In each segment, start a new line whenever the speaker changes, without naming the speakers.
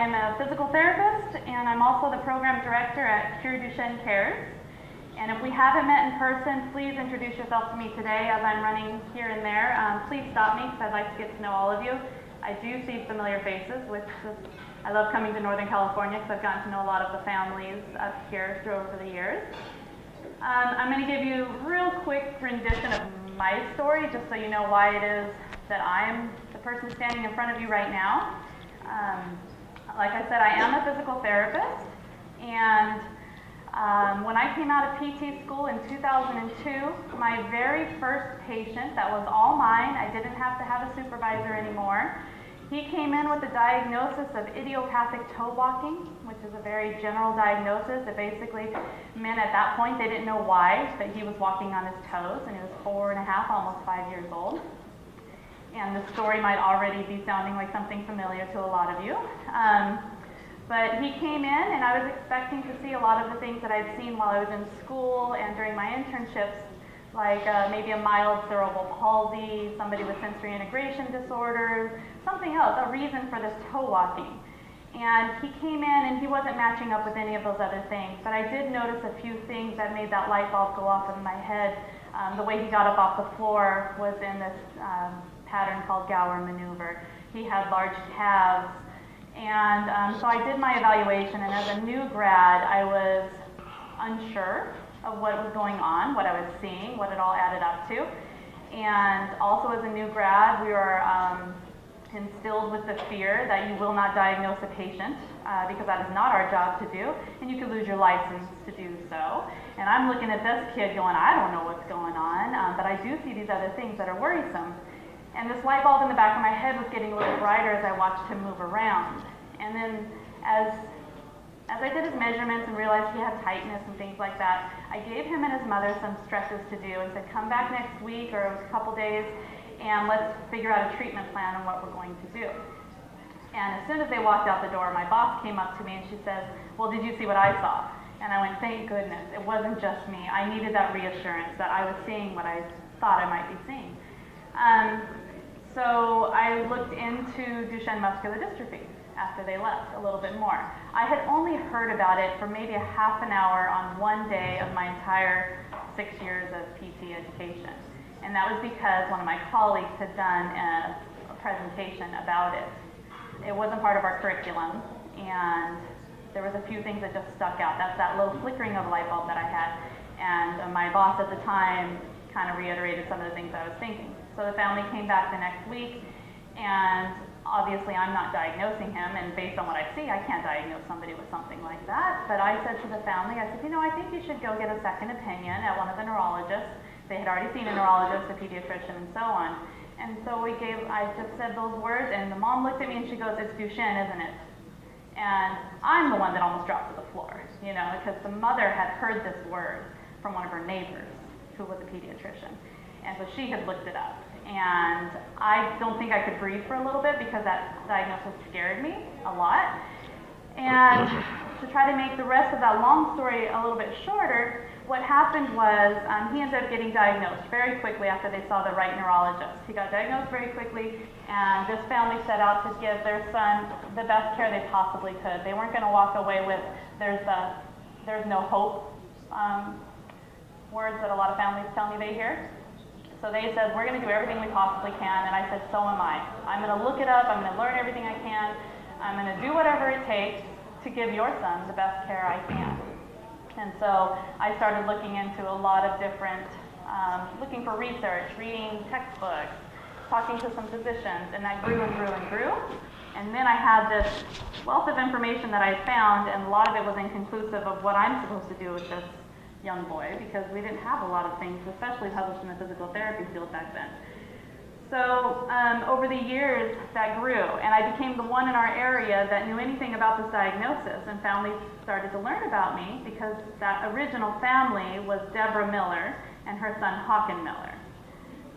am a physical therapist, and I'm also the program director at CureDuchenne Cares. And if we haven't met in person, please introduce yourself to me today as I'm running here and there. Please stop me because I'd like to get to know all of you. I do see familiar faces, which I love coming to Northern California because I've gotten to know a lot of the families up here over the years. I'm going to give you a real quick rendition of my story just so you know why it is that I'm the person standing in front of you right now. Like I said, I am a physical therapist, and when I came out of PT school in 2002, my very first patient, that was all mine, I didn't have to have a supervisor anymore, he came in with a diagnosis of idiopathic toe walking, which is a very general diagnosis. It basically meant at that point they didn't know why, but he was walking on his toes, and he was 4.5, almost 5 years old. And the story might already be sounding like something familiar to a lot of you. But he came in, and I was expecting to see a lot of the things that I'd seen while I was in school and during my internships, like maybe a mild cerebral palsy, somebody with sensory integration disorders, something else, a reason for this toe walking. And he came in, and he wasn't matching up with any of those other things, but I did notice a few things that made that light bulb go off in my head. The way he got up off the floor was in this pattern called Gower maneuver. He had large calves. And so I did my evaluation, and as a new grad, I was unsure of what was going on, what I was seeing, what it all added up to. And also as a new grad, we were instilled with the fear that you will not diagnose a patient because that is not our job to do, and you could lose your license to do so. And I'm looking at this kid going, I don't know what's going on, but I do see these other things that are worrisome. And this light bulb in the back of my head was getting a little brighter as I watched him move around. And then as I did his measurements and realized he had tightness and things like that, I gave him and his mother some stretches to do and said, come back next week or a couple days and let's figure out a treatment plan on what we're going to do. And as soon as they walked out the door, my boss came up to me and she says, well, did you see what I saw? And I went, thank goodness, it wasn't just me. I needed that reassurance that I was seeing what I thought I might be seeing. So I looked into Duchenne muscular dystrophy after they left a little bit more. I had only heard about it for maybe a half an hour on one day of my entire 6 years of PT education. And that was because one of my colleagues had done a presentation about it. It wasn't part of our curriculum, and there was a few things that just stuck out. That's that little flickering of a light bulb that I had. And my boss at the time kind of reiterated some of the things I was thinking. So the family came back the next week, and obviously I'm not diagnosing him, and based on what I see, I can't diagnose somebody with something like that. But I said to the family, I said, you know, I think you should go get a second opinion at one of the neurologists. They had already seen a neurologist, a pediatrician, and so on. And so I just said those words, and the mom looked at me and she goes, it's Duchenne, isn't it? And I'm the one that almost dropped to the floor, you know, because the mother had heard this word from one of her neighbors who was a pediatrician. And so she had looked it up. And I don't think I could breathe for a little bit because that diagnosis scared me a lot. And to try to make the rest of that long story a little bit shorter, what happened was he ended up getting diagnosed very quickly after they saw the right neurologist. He got diagnosed very quickly, and this family set out to give their son the best care they possibly could. They weren't going to walk away with there's no hope words that a lot of families tell me they hear. So they said, we're going to do everything we possibly can, and I said, so am I. I'm going to look it up, I'm going to learn everything I can, I'm going to do whatever it takes to give your son the best care I can. And so I started looking into a lot of different, looking for research, reading textbooks, talking to some physicians, and that grew and grew and grew. And then I had this wealth of information that I found, and a lot of it was inconclusive of what I'm supposed to do with this young boy, because we didn't have a lot of things, especially published in the physical therapy field back then. So over the years, that grew, and I became the one in our area that knew anything about this diagnosis, and families started to learn about me because that original family was Deborah Miller and her son Hawken Miller.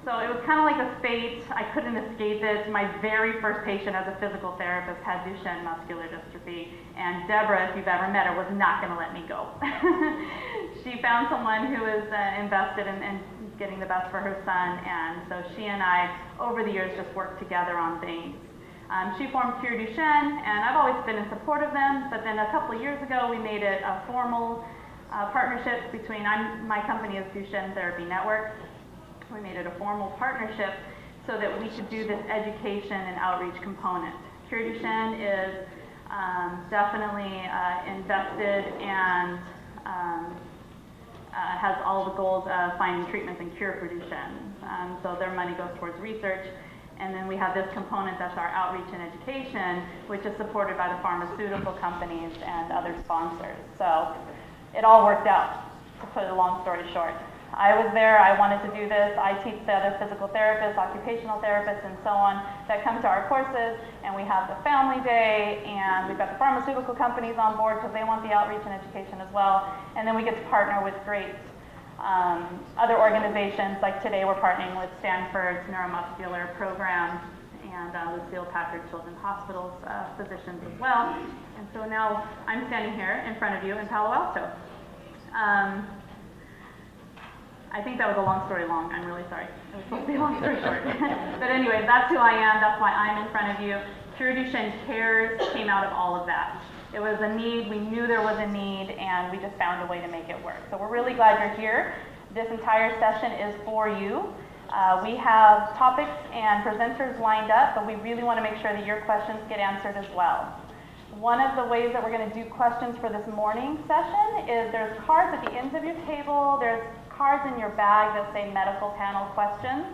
So it was kind of like a fate. I couldn't escape it. My very first patient as a physical therapist had Duchenne muscular dystrophy, and Deborah, if you've ever met her, was not going to let me go. She found someone who was invested in getting the best for her son, and so she and I, over the years, just worked together on things. She formed CureDuchenne, and I've always been in support of them, but then a couple of years ago we made it a formal partnership between, my company is Duchenne Therapy Network. We made it a formal partnership so that we could do this education and outreach component. CureDuchenne is definitely invested and has all the goals of finding treatments and cure for Duchenne. So their money goes towards research. And then we have this component that's our outreach and education, which is supported by the pharmaceutical companies and other sponsors. So it all worked out, to put a long story short. I was there, I wanted to do this. I teach the other physical therapists, occupational therapists, and so on that come to our courses, and we have the family day, and we've got the pharmaceutical companies on board because they want the outreach and education as well. And then we get to partner with great other organizations, like today we're partnering with Stanford's neuromuscular program and Lucille Packard Children's Hospital's physicians as well. And so now I'm standing here in front of you in Palo Alto. I think that was a long story long. I'm really sorry. It was supposed to be a long story short. But anyway, that's who I am. That's why I'm in front of you. CureDuchenne Cares came out of all of that. It was a need. We knew there was a need, and we just found a way to make it work. So we're really glad you're here. This entire session is for you. We have topics and presenters lined up, but we really want to make sure that your questions get answered as well. One of the ways that we're going to do questions for this morning session is there's cards at the ends of your table. There's cards in your bag that say medical panel questions.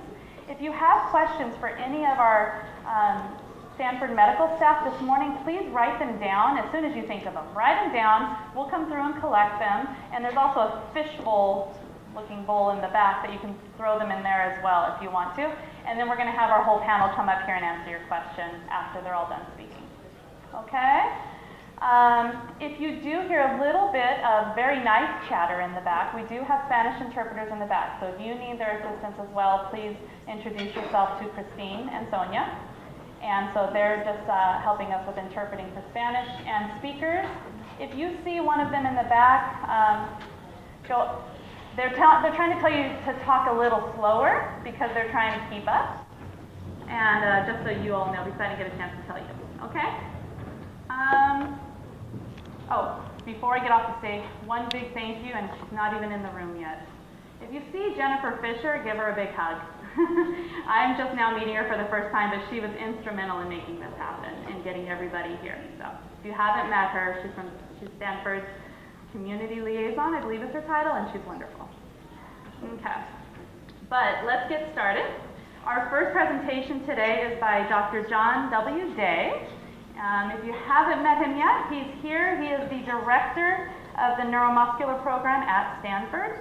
If you have questions for any of our Stanford medical staff this morning, please write them down as soon as you think of them. Write them down. We'll come through and collect them. And there's also a fishbowl looking bowl in the back that you can throw them in there as well if you want to. And then we're going to have our whole panel come up here and answer your questions after they're all done speaking. Okay? If you do hear a little bit of very nice chatter in the back, we do have Spanish interpreters in the back. So if you need their assistance as well, please introduce yourself to Christine and Sonia. And so they're just helping us with interpreting for Spanish. And speakers, if you see one of them in the back, they're trying to tell you to talk a little slower because they're trying to keep up. And just so you all know, because I didn't get a chance to tell you. Okay? Before I get off the stage, one big thank you, and she's not even in the room yet. If you see Jennifer Fisher, give her a big hug. I'm just now meeting her for the first time, but she was instrumental in making this happen and getting everybody here. So if you haven't met her, she's Stanford's community liaison, I believe is her title, and she's wonderful. Okay, but let's get started. Our first presentation today is by Dr. John W. Day. If you haven't met him yet, he's here. He is the director of the neuromuscular program at Stanford.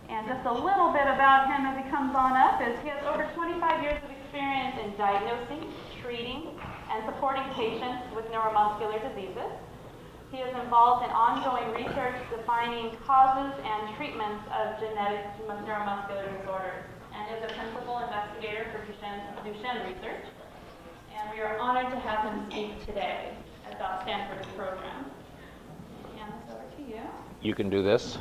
And just a little bit about him as he comes on up is he has over 25 years of experience in diagnosing, treating, and supporting patients with neuromuscular diseases. He is involved in ongoing research defining causes and treatments of genetic neuromuscular disorders, and is a principal investigator for Duchenne research. And we are honored to have him speak today about Stanford's program. Hand this over to you.
You can do this.